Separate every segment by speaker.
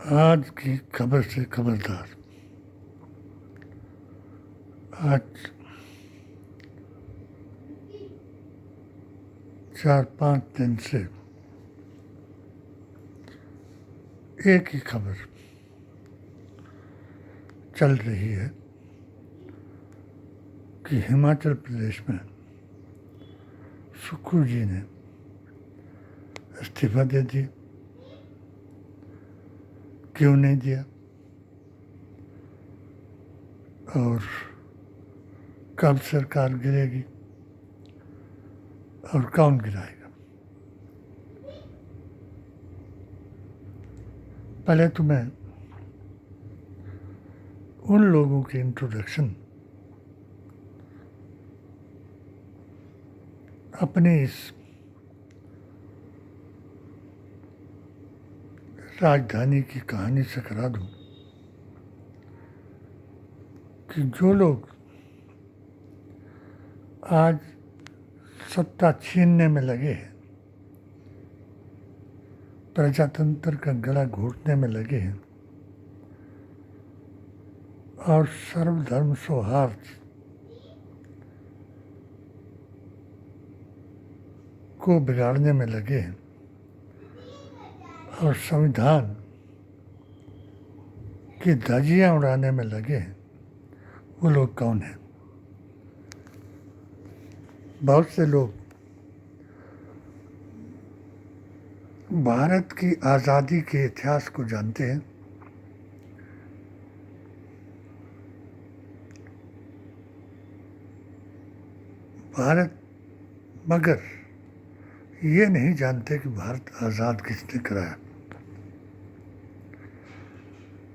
Speaker 1: आज की खबर से खबरदार। आज 4-5 दिन से एक ही खबर चल रही है कि हिमाचल प्रदेश में सुक्खू जी ने इस्तीफा दे दिया। क्यों नहीं दिया और कब सरकार गिरेगी और कौन गिराएगा? पहले तो मैं उन लोगों की इंट्रोडक्शन अपनी इस राजधानी की कहानी से करा दूं कि जो लोग आज सत्ता छीनने में लगे हैं, प्रजातंत्र का गला घोटने में लगे हैं और सर्वधर्म सौहार्द को बिगाड़ने में लगे हैं और संविधान की धज्जियां उड़ाने में लगे हैं, वो लोग कौन हैं? बहुत से लोग भारत की आज़ादी के इतिहास को जानते हैं, भारत, मगर ये नहीं जानते कि भारत आज़ाद किसने कराया।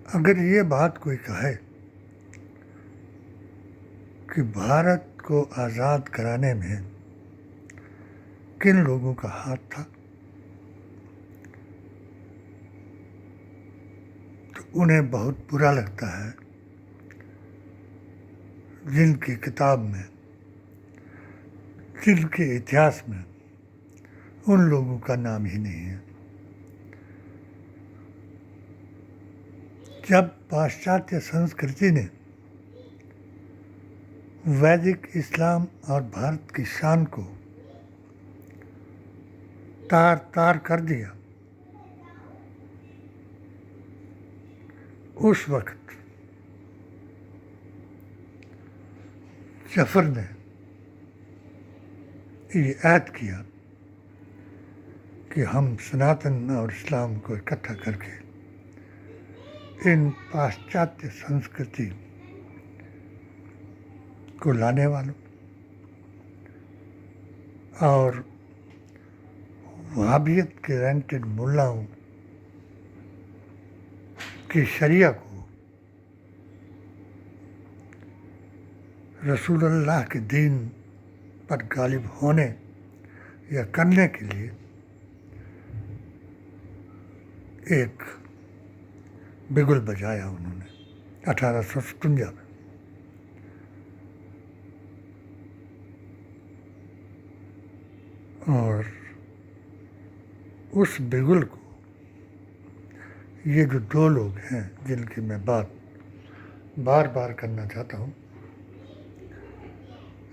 Speaker 1: अगर ये बात कोई कहे कि भारत को आज़ाद कराने में किन लोगों का हाथ था, तो उन्हें बहुत बुरा लगता है जिनकी किताब में, जिनके इतिहास में उन लोगों का नाम ही नहीं है। जब पाश्चात्य संस्कृति ने वैदिक इस्लाम और भारत की शान को तार तार कर दिया, उस वक्त जफर ने ये ऐद किया कि हम सनातन और इस्लाम को इकट्ठा करके इन पाश्चात्य संस्कृति को लाने वालों और वहाबियत के रेंटेड मुल्लाओं की शरिया को रसूलुल्लाह के दीन पर गालिब होने या करने के लिए एक बिगुल बजाया उन्होंने 1857 में। और उस बिगुल को ये जो दो लोग हैं जिनकी मैं बात बार बार करना चाहता हूँ,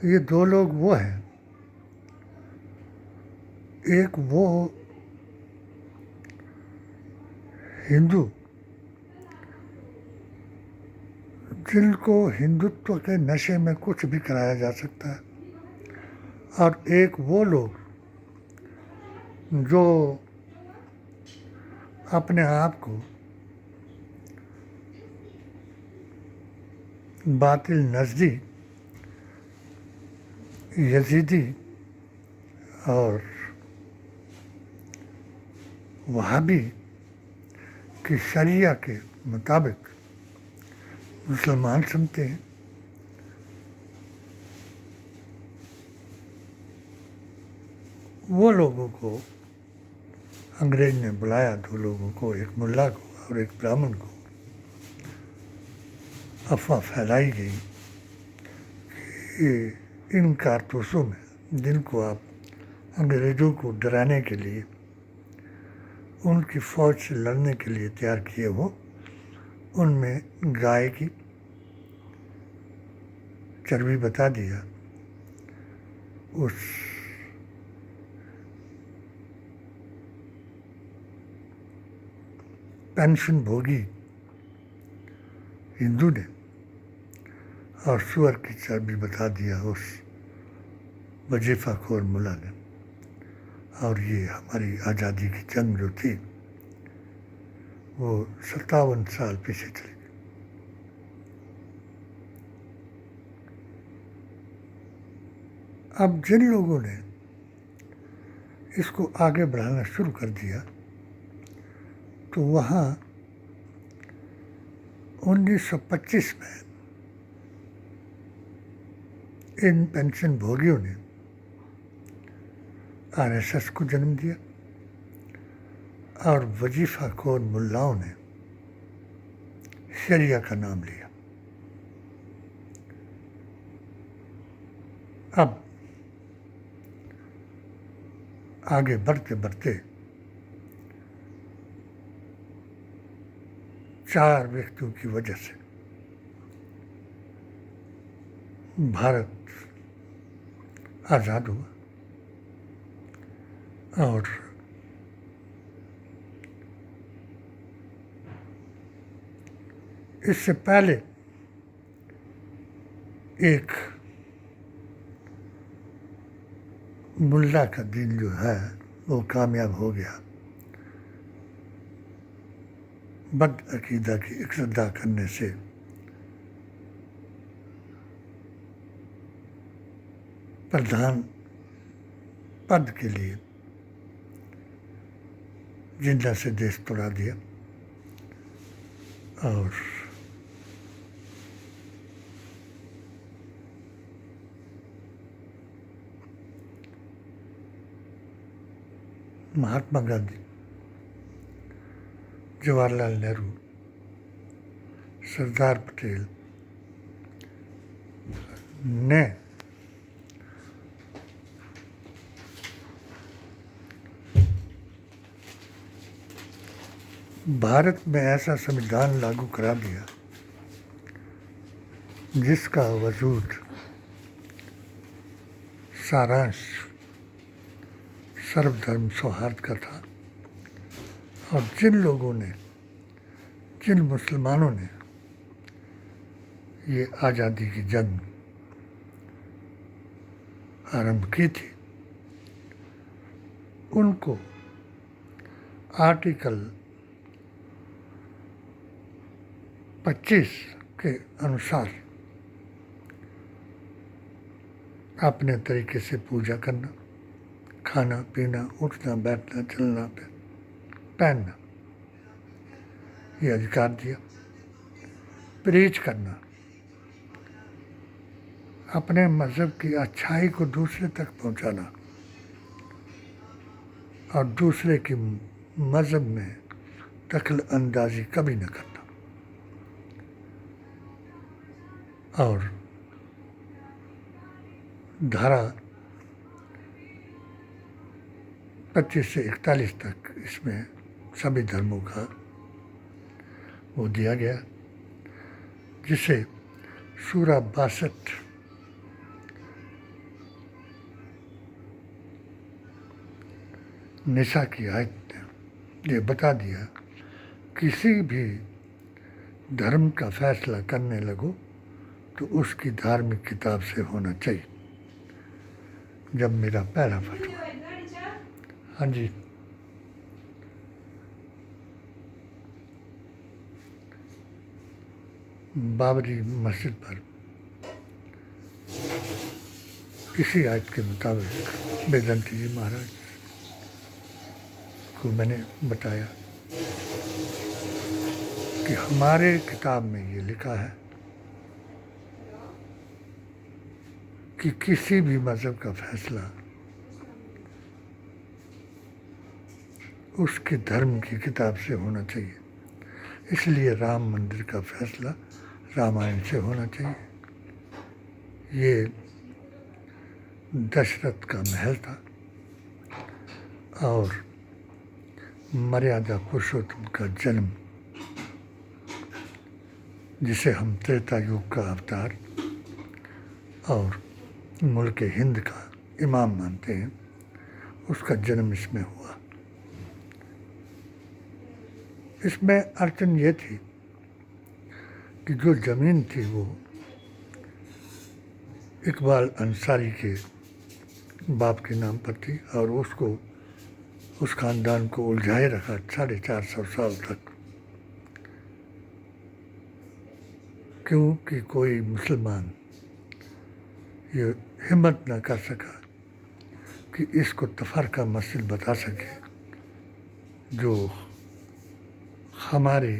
Speaker 1: ये दो लोग वो हैं, एक वो हिंदू जिनको हिंदुत्व के नशे में कुछ भी कराया जा सकता है, और एक वो लोग जो अपने आप को बातिल नज़दी, यजीदी और वहाबी की शरिया के मुताबिक मुसलमान समझते हैं। वो लोगों को अंग्रेज ने बुलाया, दो लोगों को, एक मुल्ला को और एक ब्राह्मण को। अफवाह फैलाई गई कि इन कारतूसों में, जिनको आप अंग्रेज़ों को डराने के लिए उनकी फौज से लड़ने के लिए तैयार किए वो, उनमें गाय की चर्बी बता दिया, उस पेंशन भोगी हिंदू ने, और सुअर की चर्बी बता दिया उस वजीफाखोर मुल्ला ने। और ये हमारी आज़ादी की जंग जो थी वो 57 साल पीछे चली गई। अब जिन लोगों ने इसको आगे बढ़ाना शुरू कर दिया तो वहाँ 1925 में इन पेंशन भोगियों ने आरएसएस को जन्म दिया और वजीफाखोर मुल्लाओं ने शरिया का नाम लिया। अब आगे बढ़ते बढ़ते 4 व्यक्तियों की वजह से भारत आज़ाद हुआ। और इससे पहले एक मुल्ला का दिन जो है वो कामयाब हो गया बद अकीदा की इक़्तिदा करने से। प्रधान पद के लिए जिंदा से देश तोड़ा दिया और महात्मा गांधी, जवाहरलाल नेहरू, सरदार पटेल ने भारत में ऐसा संविधान लागू करा दिया जिसका वजूद सारांश सर्वधर्म सौहार्द का था। और जिन मुसलमानों ने ये आज़ादी की जंग आरंभ की थी उनको आर्टिकल 25 के अनुसार अपने तरीके से पूजा करना, खाना पीना, उठना बैठना, चलना पहनना ये अधिकार दिया। प्रीच करना, अपने मज़हब की अच्छाई को दूसरे तक पहुंचाना और दूसरे की मज़हब में दखल अंदाजी कभी न करना। और धारा 25 से 41 तक इसमें सभी धर्मों का वो दिया गया, जिसे सूरा 62 निसा की आयत ने ये बता दिया, किसी भी धर्म का फैसला करने लगो तो उसकी धार्मिक किताब से होना चाहिए। जब मेरा पहला फतवा, हाँ जी, बाबरी मस्जिद पर इसी आयत के मुताबिक वेदांती जी महाराज को मैंने बताया कि हमारे किताब में ये लिखा है कि किसी भी मज़हब का फैसला उसके धर्म की किताब से होना चाहिए। इसलिए राम मंदिर का फैसला रामायण से होना चाहिए। ये दशरथ का महल था और मर्यादा पुरुषोत्तम का जन्म, जिसे हम त्रेता युग का अवतार और मुल्क हिंद का इमाम मानते हैं, उसका जन्म इसमें हुआ। इसमें अड़चन ये थी कि जो ज़मीन थी वो इकबाल अंसारी के बाप के नाम पर थी और उसको, उस ख़ानदान को उलझाए रखा 450 साल तक, क्योंकि कोई मुसलमान ये हिम्मत न कर सका कि इसको तफरका मस्जिद बता सके, जो हमारे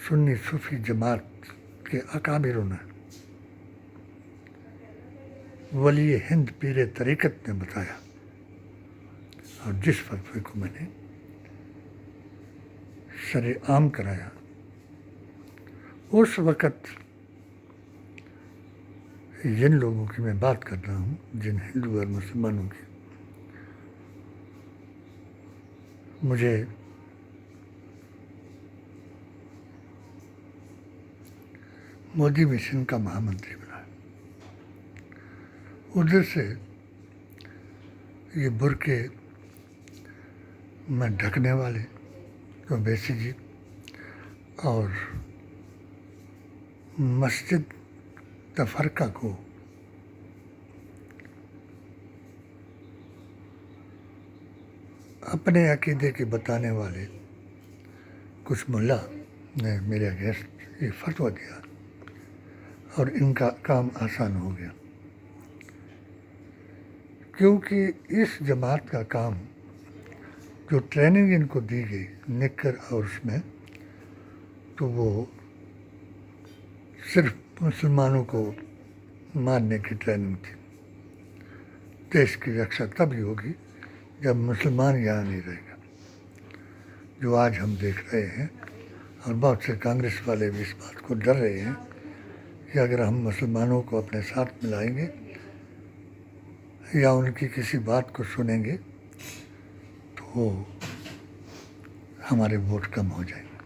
Speaker 1: सुन्नी सूफी जमात के अकाबिरों ने, वली हिंद पीर तरीक़त ने बताया, और जिस फतवे को मैंने शरे-आम कराया, उस वक़्त जिन लोगों की मैं बात कर रहा हूँ, जिन हिंदू और मुसलमानों की, मुझे मोदी मिशन का महामंत्री बनाया। उधर से ये बुर्के में ढकने वाले ओवैसी जी और मस्जिद तफरका को अपने अकीदे के बताने वाले कुछ मुल्ला ने मेरे अगेंस्ट ये फतवा दिया और इनका काम आसान हो गया, क्योंकि इस जमात का काम, जो ट्रेनिंग इनको दी गई निक्कर और उसमें, तो वो सिर्फ मुसलमानों को मारने की ट्रेनिंग थी। देश की रक्षा तभी होगी जब मुसलमान यहाँ नहीं रहेगा, जो आज हम देख रहे हैं। और बहुत से कांग्रेस वाले भी इस बात को डर रहे हैं कि अगर हम मुसलमानों को अपने साथ मिलाएंगे या उनकी किसी बात को सुनेंगे तो हमारे वोट कम हो जाएंगे।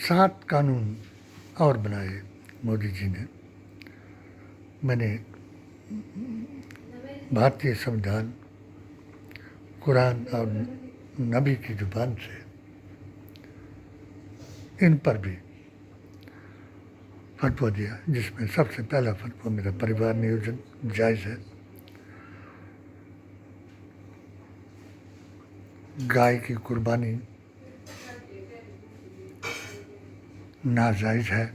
Speaker 1: सात कानून और बनाए मोदी जी ने। मैंने भारतीय संविधान, कुरान और नबी की जुबान से इन पर भी फतवा दिया, जिसमें सबसे पहला फतवा मेरा परिवार नियोजन जायज़ है, गाय की कुर्बानी नाजायज़ है,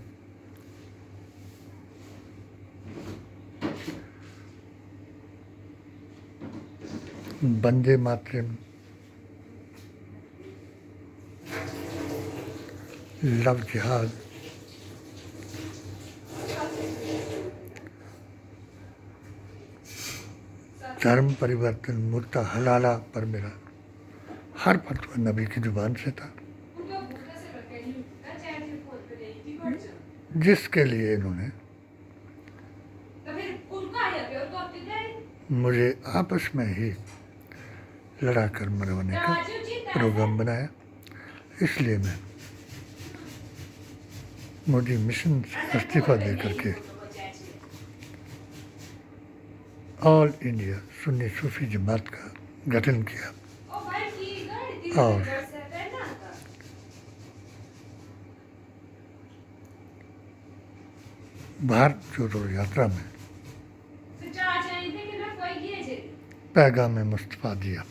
Speaker 1: वंदे मातरम, लव जिहाद, धर्म परिवर्तन, मुर्ता हलाला पर मेरा हर फतवा नबी की जुबान से था, जिसके लिए इन्होंने मुझे आपस में ही लड़ा कर मरवाने का प्रोग्राम बनाया। इसलिए मैं मोदी मिशन से इस्तीफा दे करके ऑल इंडिया सुन्नी सूफी जमात का गठन किया और भारत जोड़ो यात्रा में पैगाम मुस्तफा दिया।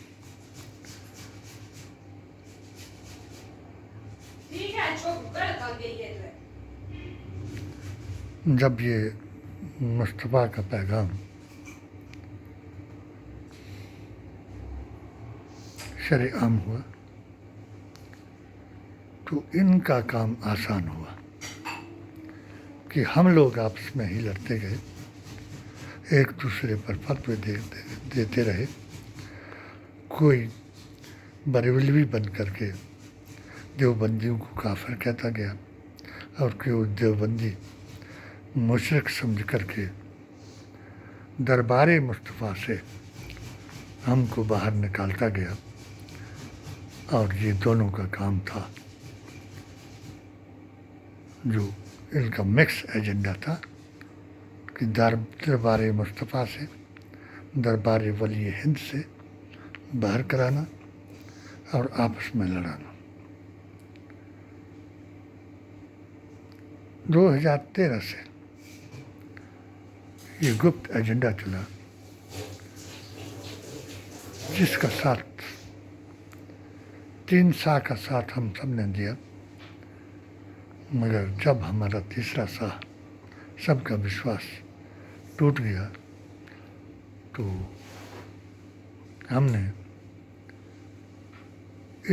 Speaker 1: जब ये मुस्तफा का पैगाम शरे-आम हुआ तो इनका काम आसान हुआ कि हम लोग आपस में ही लड़ते गए, एक दूसरे पर फतवे देते रहे। कोई बरेलवी बन करके देवबंदियों को काफिर कहता गया और कोई देवबंदी मुशरिक समझ करके दरबारे मुस्तफ़ा से हमको बाहर निकालता गया। और ये दोनों का काम था, जो इनका मिक्स एजेंडा था कि दरबारे मुस्तफ़ा से, दरबारे वली हिंद से बाहर कराना और आपस में लड़ाना। 2013 से ये गुप्त एजेंडा चला, जिसका साथ 3 साह का साथ हम सब ने दिया। मगर जब हमारा तीसरा साह, सबका विश्वास टूट गया, तो हमने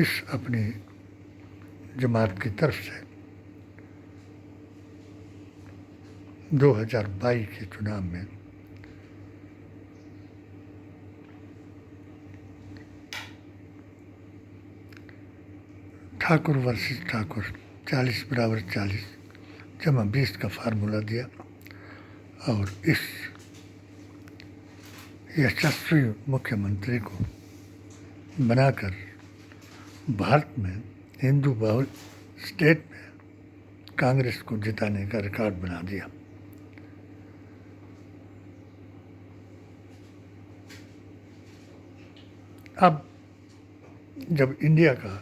Speaker 1: इस अपनी जमात की तरफ से 2022 के चुनाव में ठाकुर वर्सेस ठाकुर 40 बराबर 40 जमा 20 का फार्मूला दिया और इस यशस्वी मुख्यमंत्री को बनाकर भारत में हिंदू बहुल स्टेट में कांग्रेस को जिताने का रिकॉर्ड बना दिया। अब जब इंडिया का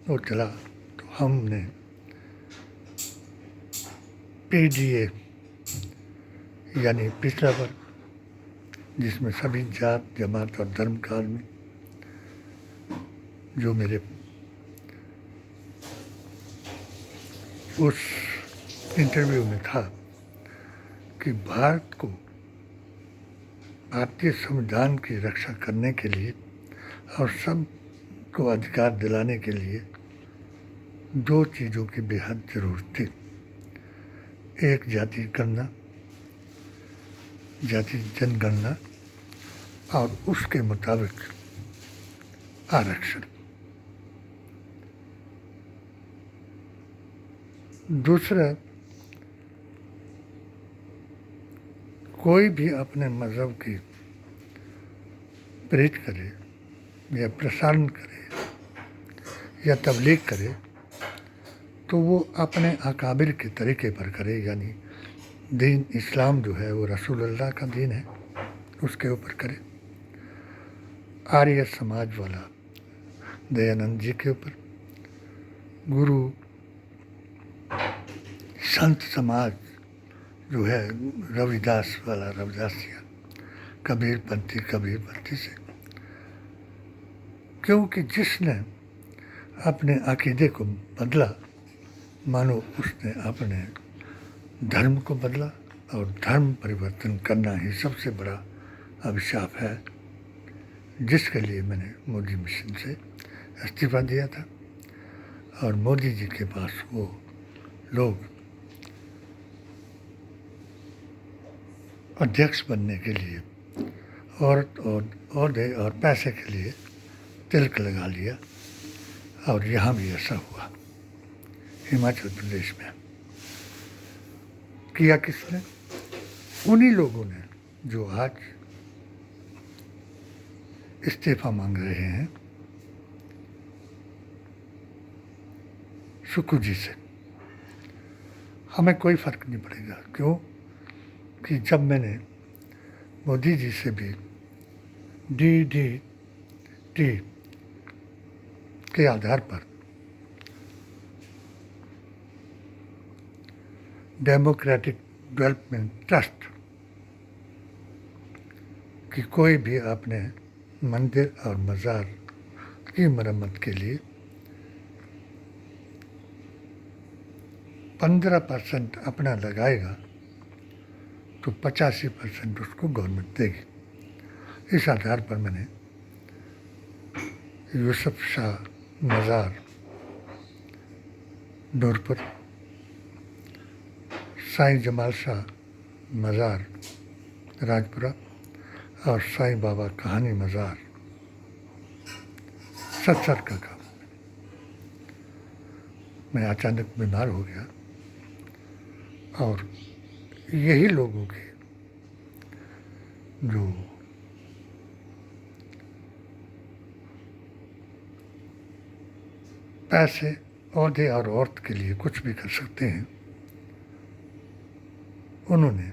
Speaker 1: वो चला, तो हमने पीडीए यानी पिछड़ा वर्ग, जिसमें सभी जात जमात और धर्म का आदमी, जो मेरे उस इंटरव्यू में था कि भारत को भारतीय संविधान की रक्षा करने के लिए और सबको अधिकार दिलाने के लिए 2 चीज़ों की बेहद ज़रूरत थी। एक जाति गणना, जाति जनगणना, और उसके मुताबिक आरक्षण। दूसरा, कोई भी अपने मज़हब की प्रेरित करे या प्रसारण करे या तबलीग करे, तो वो अपने अकाबिर के तरीके पर करे, यानी दीन इस्लाम जो है वो रसूलुल्लाह का दीन है, उसके ऊपर करे। आर्य समाज वाला दयानंद जी के ऊपर, गुरु संत समाज जो है रविदास वाला रविदासिया, कबीरपंथी से। क्योंकि जिसने अपने अकीदे को बदला, मानो उसने अपने धर्म को बदला, और धर्म परिवर्तन करना ही सबसे बड़ा अभिशाप है, जिसके लिए मैंने मोदी मिशन से इस्तीफा दिया था। और मोदी जी के पास वो लोग अध्यक्ष बनने के लिए औहदे और पैसे के लिए तिलक लगा लिया, और यहाँ भी ऐसा हुआ। हिमाचल प्रदेश में किया किसने? उन्हीं लोगों ने जो आज इस्तीफा मांग रहे हैं सुक्खू जी से। हमें कोई फर्क नहीं पड़ेगा, क्यों कि जब मैंने मोदी जी से भी DDT के आधार पर डेमोक्रेटिक डेवलपमेंट ट्रस्ट कि कोई भी अपने मंदिर और मज़ार की मरम्मत के लिए 15% अपना लगाएगा, तो 85% उसको गवर्नमेंट देगी। इस आधार पर मैंने यूसुफ शाह मज़ार नूरपुर, साईं जमाल शाह मज़ार राजपुरा और साईं बाबा कहानी मज़ार 70 का काम। मैं अचानक बीमार हो गया, और यही लोगों की जो पैसे, ओहदे और औरत के लिए कुछ भी कर सकते हैं, उन्होंने,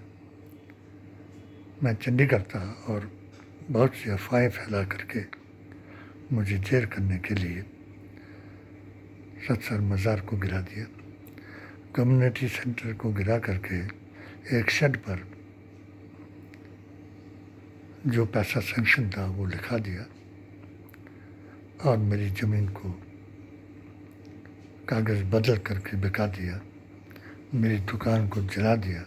Speaker 1: मैं चंडीगढ़ था और बहुत सी अफवाहें फैला करके मुझे जेर करने के लिए सत्सर मज़ार को गिरा दिया, कम्युनिटी सेंटर को गिरा करके एक शेड पर जो पैसा सेंक्शन था वो लिखा दिया और मेरी ज़मीन को कागज़ बदल करके बिका दिया, मेरी दुकान को जला दिया।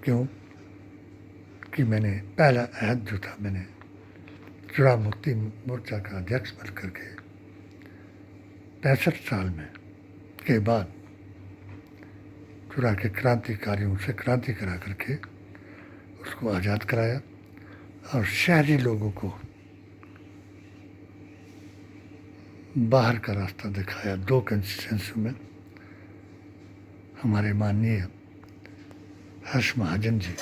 Speaker 1: क्यों? कि मैंने पहला अहद जो था, मैंने चुरा मुक्ति मोर्चा का अध्यक्ष बन करके 65 साल में के बाद चुरा के क्रांतिकारियों से क्रांति करा करके उसको आज़ाद कराया और शहरी लोगों को बाहर का रास्ता दिखाया। 2 कंस्टिट्यूंसी में हमारे माननीय हर्ष महाजन जी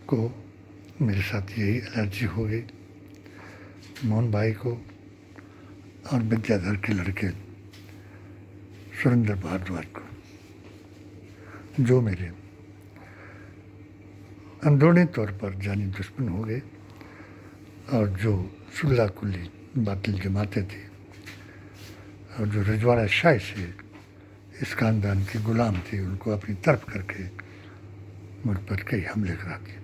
Speaker 1: को मेरे साथ यही एलर्जी हो गई, मोहन भाई को और विद्याधर के लड़के सुरेंद्र भारद्वाज को, जो मेरे अंदरूनी तौर पर जानी दुश्मन हो गए और जो सुल्ला कुल्ली बातिल जमाते थे और जो रजवाड़ा शाही से इस खानदान के गुलाम थे, उनको अपनी तरफ करके मुझ पर कई हमले करा दिए।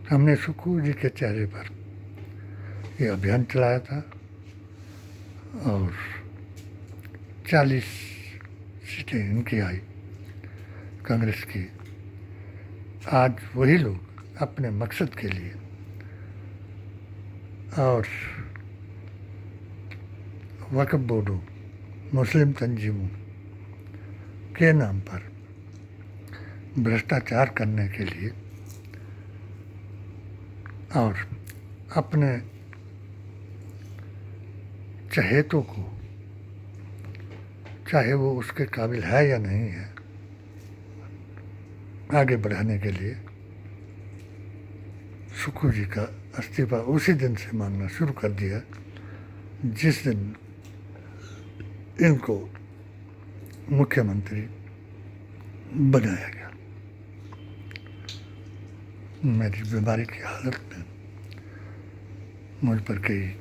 Speaker 1: हमने सुखू जी के चेहरे पर ये अभियान चलाया था और 40 सीटें इनकी आई कांग्रेस की। आज वही लोग अपने मकसद के लिए और वक्फ बोर्डों, मुस्लिम तंजीमों के नाम पर भ्रष्टाचार करने के लिए और अपने चहेतों को, चाहे वो उसके काबिल है या नहीं है, आगे बढ़ाने के लिए सुखू जी का इस्तीफा उसी दिन से मांगना शुरू कर दिया जिस दिन इनको मुख्यमंत्री बनाया गया। मेरी बीमारी की हालत में मुझ पर कई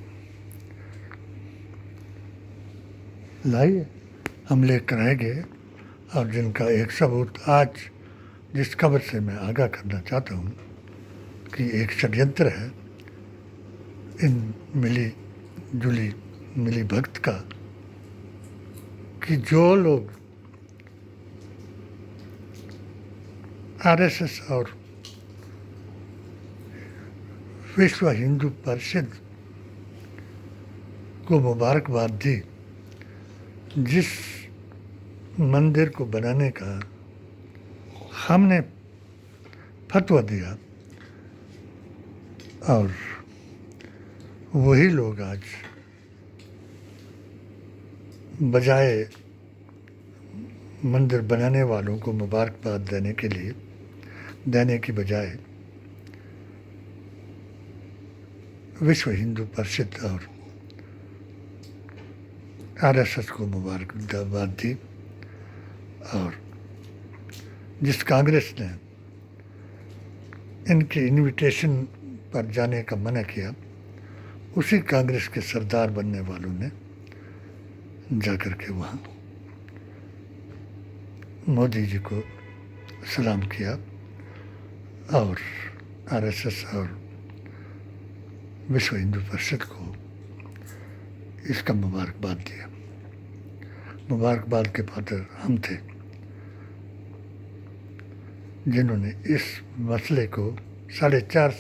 Speaker 1: हमले कराए गए और जिनका एक सबूत आज जिस खबर से मैं आगाह करना चाहता हूँ कि एक षड्यंत्र है इन मिली भगत का, कि जो लोग आरएसएस और विश्व हिंदू परिषद को मुबारकबाद दी, जिस मंदिर को बनाने का हमने फतवा दिया, और वही लोग आज बजाय मंदिर बनाने वालों को मुबारकबाद देने की बजाय विश्व हिंदू परिषद और आरएसएस को मुबारकबाद दी। और जिस कांग्रेस ने इनके इनविटेशन पर जाने का मना किया, उसी कांग्रेस के सरदार बनने वालों ने जाकर के वहाँ मोदी जी को सलाम किया और आरएसएस और विश्व हिंदू परिषद को इसका मुबारकबाद दिया। मुबारकबाद के पात्र हम थे जिन्होंने इस मसले को 450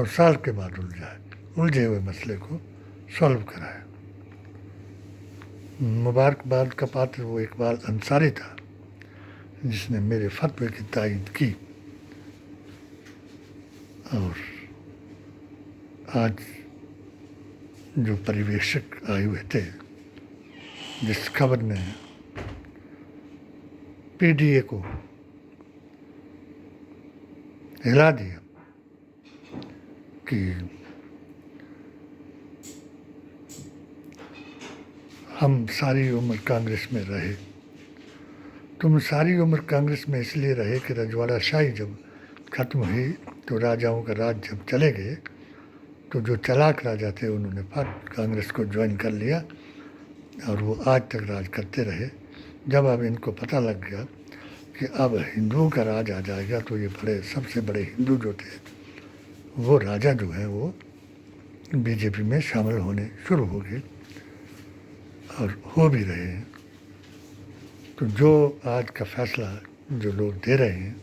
Speaker 1: साल के बाद उलझे हुए मसले को सॉल्व कराया। मुबारकबाद का पात्र वो इकबाल अंसारी था जिसने मेरे फतवे की तायीद की। और आज जो पर्यवेक्षक आए हुए थे, जिस खबर ने पीडीए को हिला दिया कि हम सारी उम्र कांग्रेस में रहे। तुम सारी उम्र कांग्रेस में इसलिए रहे कि रजवाड़ा शाही जब खत्म हुई तो राजाओं का राज जब चले गए तो जो चालाक राजा थे उन्होंने फट कांग्रेस को ज्वाइन कर लिया और वो आज तक राज करते रहे। जब अब इनको पता लग गया कि अब हिंदुओं का राज आ जाएगा तो ये बड़े सबसे बड़े हिंदू जो थे वो राजा जो है वो बीजेपी में शामिल होने शुरू हो गए और हो भी रहे हैं। तो जो आज का फैसला जो लोग दे रहे हैं,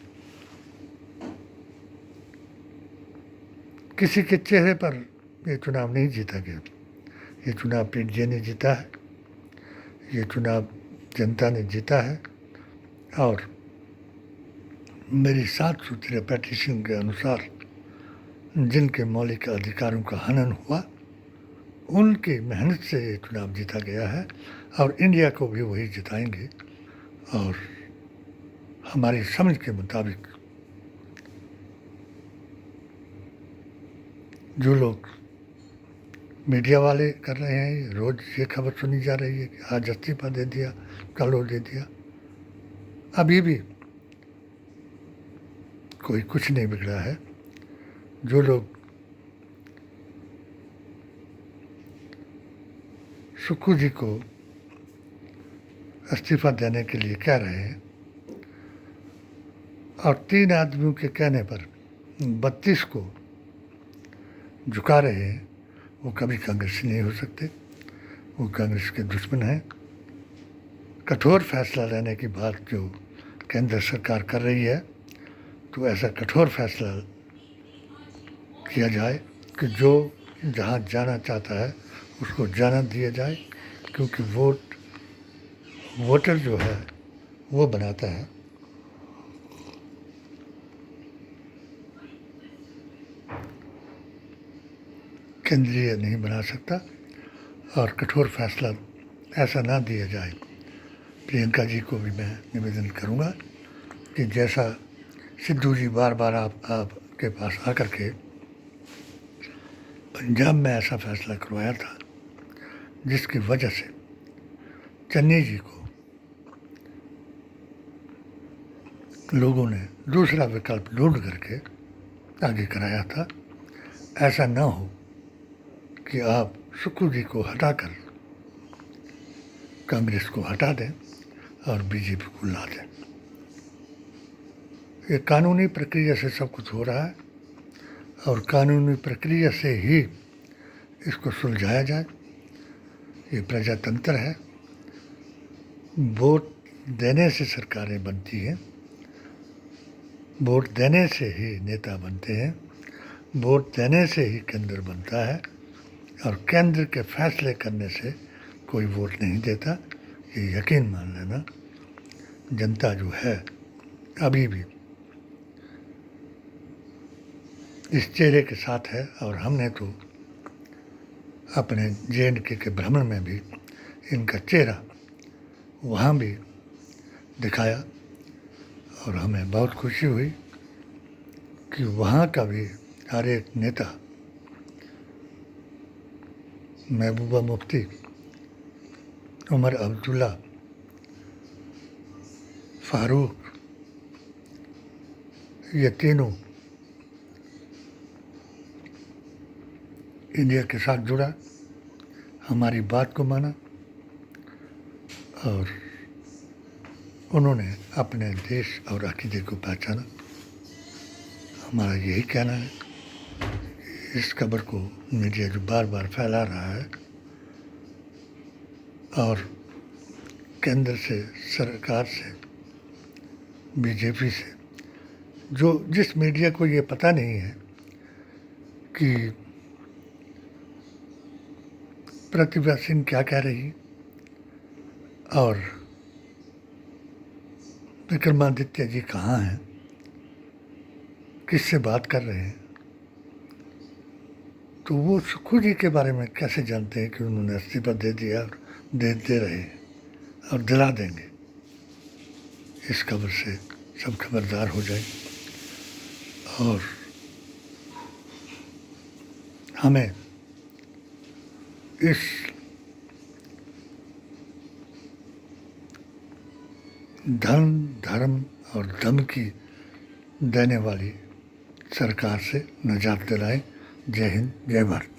Speaker 1: किसी के चेहरे पर ये चुनाव नहीं जीता गया। ये चुनाव पीडीए ने जीता है, ये चुनाव जनता ने जीता है और मेरी 7 सूत्रीय पेटिशन के अनुसार जिनके मौलिक अधिकारों का हनन हुआ उनकी मेहनत से ये चुनाव जीता गया है और इंडिया को भी वही जिताएंगे। और हमारी समझ के मुताबिक जो लोग मीडिया वाले कर रहे हैं, रोज़ ये खबर सुनी जा रही है कि आज इस्तीफा दे दिया, कल वो दे दिया, अभी भी कोई कुछ नहीं बिगड़ा है। जो लोग सुक्खू जी को इस्तीफा देने के लिए कह रहे हैं और 3 आदमियों के कहने पर 32 को झुका रहे हैं, वो कभी कांग्रेसी नहीं हो सकते, वो कांग्रेस के दुश्मन हैं। कठोर फैसला लेने की बात जो केंद्र सरकार कर रही है तो ऐसा कठोर फैसला किया जाए कि जो जहाँ जाना चाहता है उसको जाना दिया जाए, क्योंकि वोटर जो है वो बनाता है। केंद्रीय नहीं बना सकता और कठोर फैसला ऐसा ना दिया जाए। प्रियंका जी को भी मैं निवेदन करूंगा कि जैसा सिद्धू जी बार बार आपके पास आकर के पंजाब में ऐसा फैसला करवाया था जिसकी वजह से चन्नी जी को लोगों ने दूसरा विकल्प ढूंढ करके आगे कराया था, ऐसा ना हो कि आप सुक्खू जी को हटाकर कांग्रेस को हटा दें और बीजेपी को ला दें। ये कानूनी प्रक्रिया से सब कुछ हो रहा है और कानूनी प्रक्रिया से ही इसको सुलझाया जाए। ये प्रजातंत्र है, वोट देने से सरकारें बनती हैं, वोट देने से ही नेता बनते हैं, वोट देने से ही केंद्र बनता है और केंद्र के फैसले करने से कोई वोट नहीं देता। ये यकीन मान लेना। जनता जो है अभी भी इस चेहरे के साथ है और हमने तो अपने JNK के भ्रमण में भी इनका चेहरा वहाँ भी दिखाया और हमें बहुत खुशी हुई कि वहाँ का भी हर एक नेता, महबूबा मुफ्ती, उमर अब्दुल्ला, फारूक, ये तीनों इंडिया के साथ जुड़ा, हमारी बात को माना और उन्होंने अपने देश और अकीदे को पहचाना। हमारा यही कहना है कि इस खबर को मीडिया जो बार बार फैला रहा है और केंद्र से, सरकार से, बीजेपी से, जिस मीडिया को ये पता नहीं है कि प्रतिभा सिंह क्या कह रही और विक्रमादित्य जी कहाँ हैं, किससे बात कर रहे हैं, तो वो सुक्खू जी के बारे में कैसे जानते हैं कि उन्होंने इस्तीफा दे दिया और दे रहे हैं और दिला देंगे। इस खबर से सब खबरदार हो जाए और हमें इस धन, धर्म और धमकी देने वाली सरकार से निजात दिलाए। जय हिंद, जय भारत।